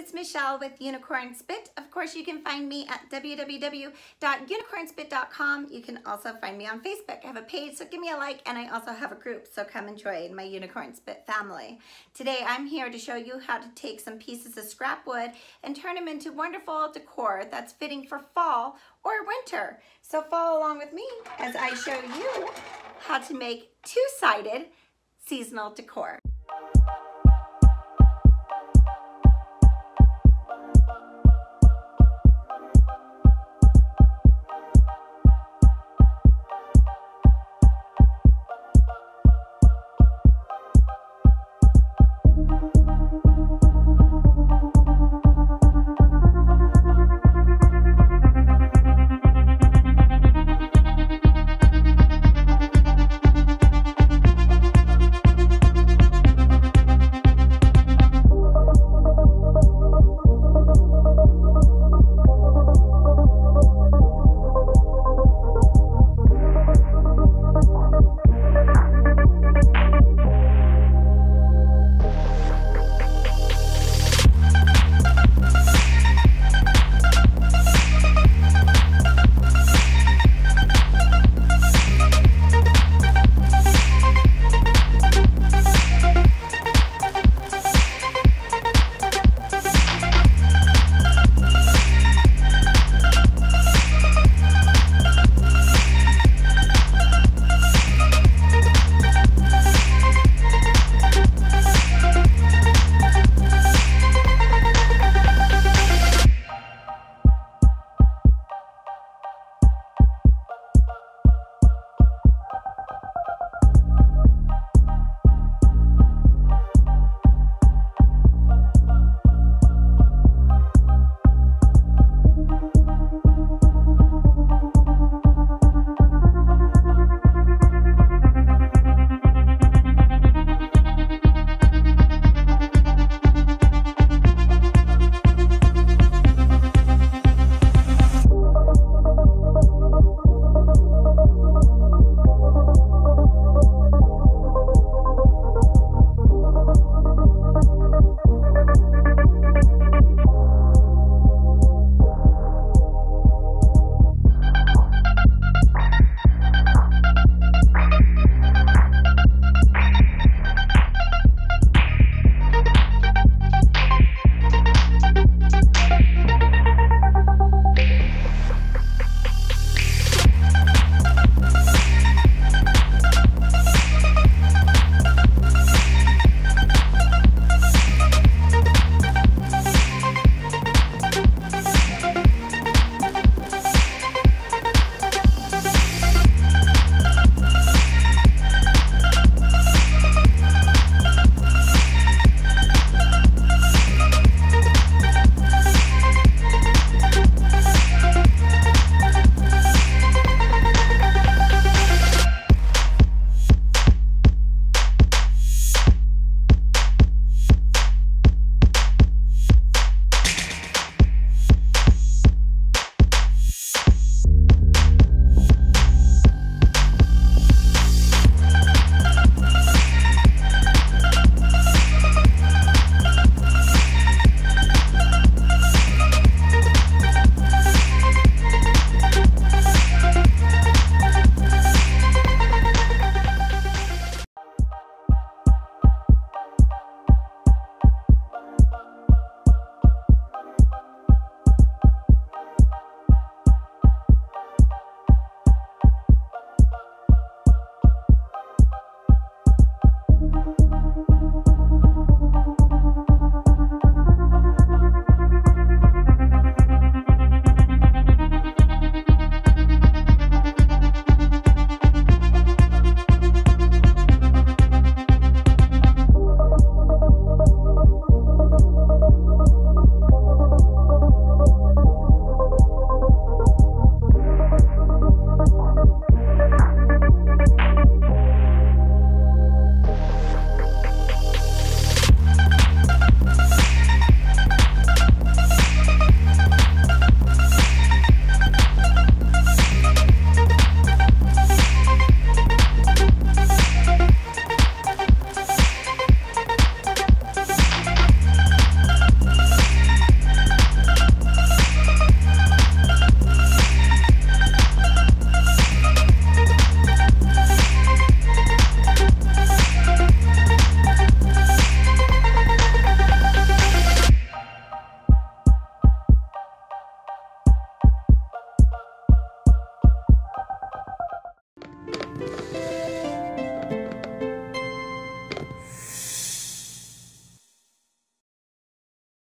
it's Michelle with Unicorn Spit. Of course, you can find me at www.unicornspit.com. You can also find me on Facebook. I have a page, so give me a like, and I also have a group, so come and join my Unicorn Spit family. Today, I'm here to show you how to take some pieces of scrap wood and turn them into wonderful decor that's fitting for fall or winter. So follow along with me as I show you how to make two-sided seasonal decor.